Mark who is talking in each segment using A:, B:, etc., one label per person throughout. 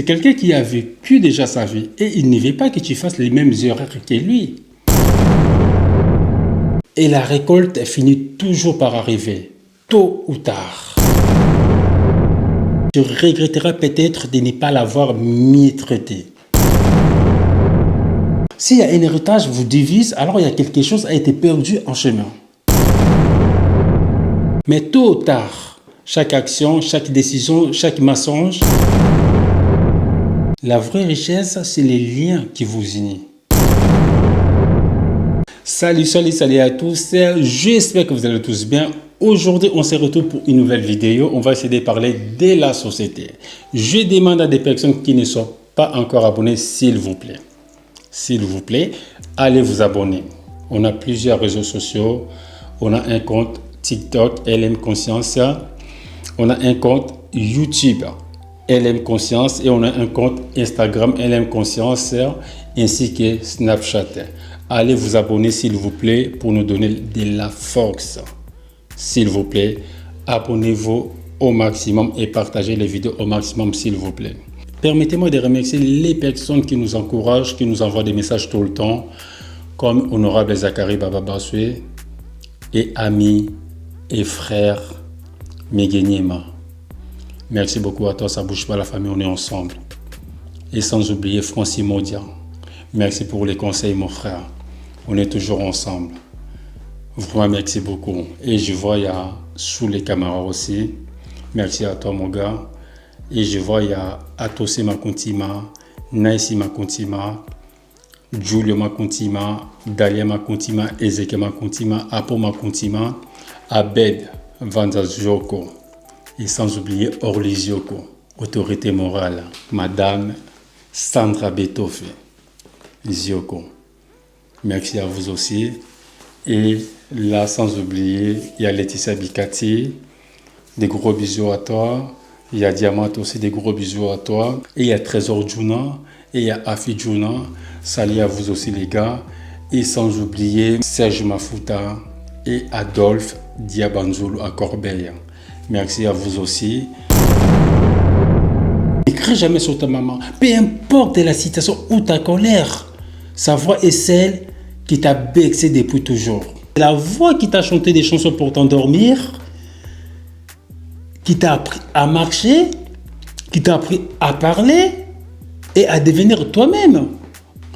A: C'est quelqu'un qui a vécu déjà sa vie et il ne veut pas que tu fasses les mêmes erreurs que lui. Et la récolte finit toujours par arriver, tôt ou tard. Tu regretteras peut-être de ne pas l'avoir mieux traité. S'il y a un héritage vous divise, alors il y a quelque chose qui a été perdu en chemin. Mais tôt ou tard, chaque action, chaque décision, chaque mensonge, la vraie richesse, c'est les liens qui vous unissent. Salut à tous, j'espère que vous allez tous bien. Aujourd'hui, on se retrouve pour une nouvelle vidéo. On va essayer de parler de la société. Je demande à des personnes qui ne sont pas encore abonnées, s'il vous plaît, allez vous abonner. On a plusieurs réseaux sociaux. On a un compte TikTok, LM Conscience. On a un compte YouTube, LM Conscience. Et on a un compte Instagram, LM Conscience, ainsi que Snapchat. Allez vous abonner, s'il vous plaît, pour nous donner de la force. S'il vous plaît, abonnez-vous au maximum et partagez les vidéos au maximum, s'il vous plaît. Permettez-moi de remercier les personnes qui nous encouragent, qui nous envoient des messages tout le temps, comme Honorable Zachary Baba Baswe et amis et frères Megueniema. Merci beaucoup à toi, ça ne bouge pas la famille, on est ensemble. Et sans oublier Francis Modia. Merci pour les conseils, mon frère. On est toujours ensemble. Vraiment, merci beaucoup. Et je vois, il y a sous les caméras aussi. Merci à toi, mon gars. Et je vois, il y a Atose Makontima, Naïsi Makontima, Julio Makontima, Dalia Makontima, Ezeke Makontima, Apo Makontima, Abed Vanzazjoko. Et sans oublier Orlizioko, autorité morale, Madame Sandra Betofe, Zioko. Merci à vous aussi. Et là, sans oublier, il y a Laetitia Bikati, des gros bisous à toi. Il y a Diamant aussi, des gros bisous à toi. Et il y a Trésor Juna, et il y a Afi Juna. Salut à vous aussi, les gars. Et sans oublier Serge Mafuta et Adolphe Diabanzoulou à Corbeil. Merci à vous aussi. N'écris jamais sur ta maman. Peu importe la situation ou ta colère, sa voix est celle qui t'a vexé depuis toujours. La voix qui t'a chanté des chansons pour t'endormir, qui t'a appris à marcher, qui t'a appris à parler et à devenir toi-même.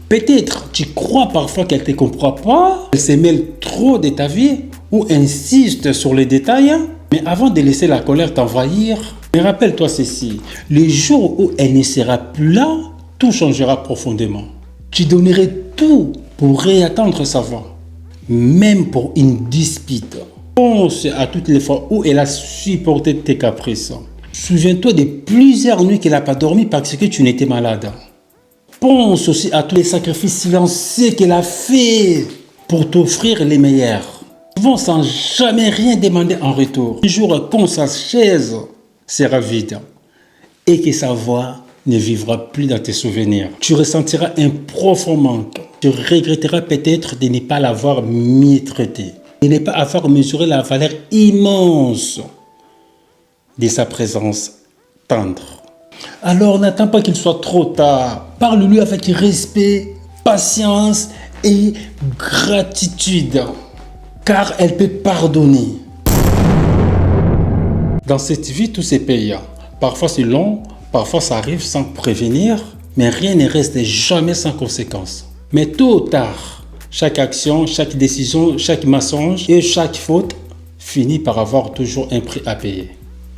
A: Peut-être tu crois parfois qu'elle ne te comprend pas, elle se mêle trop de ta vie ou insiste sur les détails. Mais avant de laisser la colère t'envahir, rappelle-toi ceci, le jour où elle ne sera plus là, tout changera profondément. Tu donnerais tout pour réattendre sa voix, même pour une dispute. Pense à toutes les fois où elle a supporté tes caprices. Souviens-toi de plusieurs nuits qu'elle n'a pas dormi parce que tu n'étais malade. Pense aussi à tous les sacrifices silencieux qu'elle a fait pour t'offrir les meilleurs. Souvent sans jamais rien demander en retour. Un jour quand sa chaise sera vide et que sa voix ne vivra plus dans tes souvenirs, tu ressentiras un profond manque. Tu regretteras peut-être de ne pas l'avoir mieux traité, de ne pas avoir mesuré la valeur immense de sa présence tendre. Alors n'attends pas qu'il soit trop tard. Parle-lui avec respect, patience et gratitude, car elle peut pardonner. Dans cette vie, tout se paye. Parfois c'est long, parfois ça arrive sans prévenir, mais rien ne reste jamais sans conséquence. Mais tôt ou tard, chaque action, chaque décision, chaque mensonge et chaque faute finit par avoir toujours un prix à payer.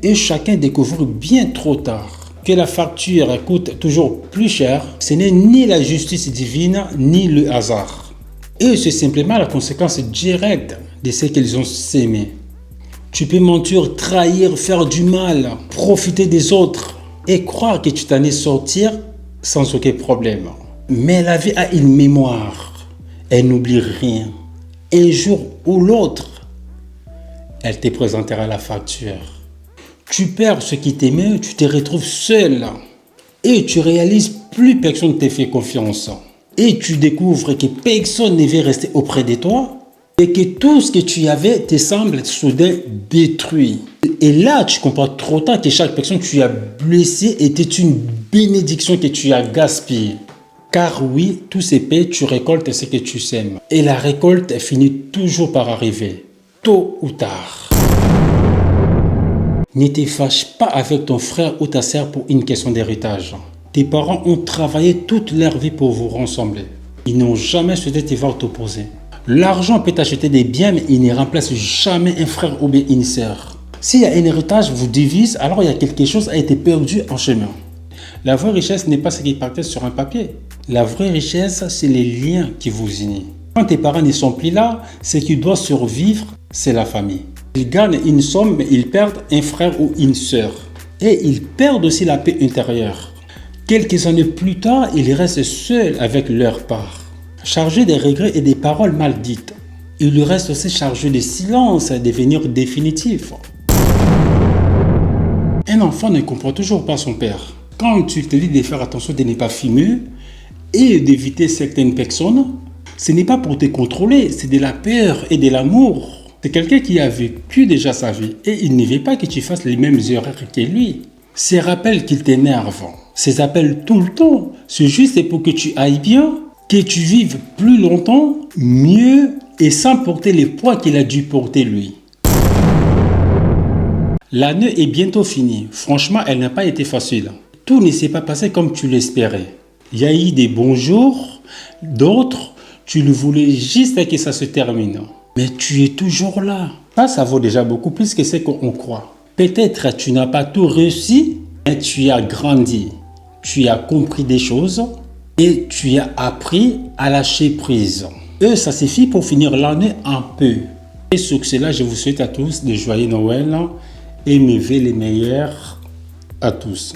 A: Et chacun découvre bien trop tard que la facture coûte toujours plus cher. Ce n'est ni la justice divine, ni le hasard. Et c'est simplement la conséquence directe de ce qu'ils ont sémé. Tu peux mentir, trahir, faire du mal, profiter des autres et croire que tu t'en es sorti sans aucun problème. Mais la vie a une mémoire. Elle n'oublie rien. Un jour ou l'autre, elle te présentera la facture. Tu perds ce qui t'aimait, tu te retrouves seul. Et tu réalises plus personne ne te fait confiance. Et tu découvres que personne ne veut rester auprès de toi. Et que tout ce que tu avais te semble soudain détruit. Et là, tu comprends trop tard que chaque personne que tu as blessée était une bénédiction que tu as gaspillée. Car oui, tous ces paix, tu récoltes ce que tu sèmes. Et la récolte finit toujours par arriver, tôt ou tard. Ne te fâche pas avec ton frère ou ta sœur pour une question d'héritage. Tes parents ont travaillé toute leur vie pour vous rassembler. Ils n'ont jamais souhaité te voir t'opposer. L'argent peut acheter des biens, mais il ne remplace jamais un frère ou bien une sœur. S'il y a un héritage vous divise, alors il y a quelque chose qui a été perdu en chemin. La vraie richesse n'est pas ce qui partait sur un papier. La vraie richesse, c'est les liens qui vous unissent. Quand tes parents ne sont plus là, ce qui doit survivre, c'est la famille. Ils gagnent une somme, mais ils perdent un frère ou une sœur. Et ils perdent aussi la paix intérieure. Quelques années plus tard, ils restent seuls avec leur part, chargés des regrets et des paroles mal dites. Ils restent aussi chargés de silence à devenir définitif. Un enfant ne comprend toujours pas son père. Quand tu te dis de faire attention de ne pas fumer et d'éviter certaines personnes, ce n'est pas pour te contrôler, c'est de la peur et de l'amour. C'est quelqu'un qui a vécu déjà sa vie et il ne veut pas que tu fasses les mêmes erreurs que lui. Ces rappels qu'il t'énerve, ces appels tout le temps, c'est juste pour que tu ailles bien, que tu vives plus longtemps, mieux et sans porter les poids qu'il a dû porter lui. L'année est bientôt finie. Franchement, elle n'a pas été facile. Tout ne s'est pas passé comme tu l'espérais. Il y a eu des bons jours, d'autres, tu le voulais juste que ça se termine. Mais tu es toujours là. Ça vaut déjà beaucoup plus que ce qu'on croit. Peut-être tu n'as pas tout réussi, mais tu as grandi. Tu as compris des choses et tu as appris à lâcher prise. Et ça suffit pour finir l'année en paix. Et sur cela, je vous souhaite à tous de joyeux Noël et mes vœux les meilleurs à tous.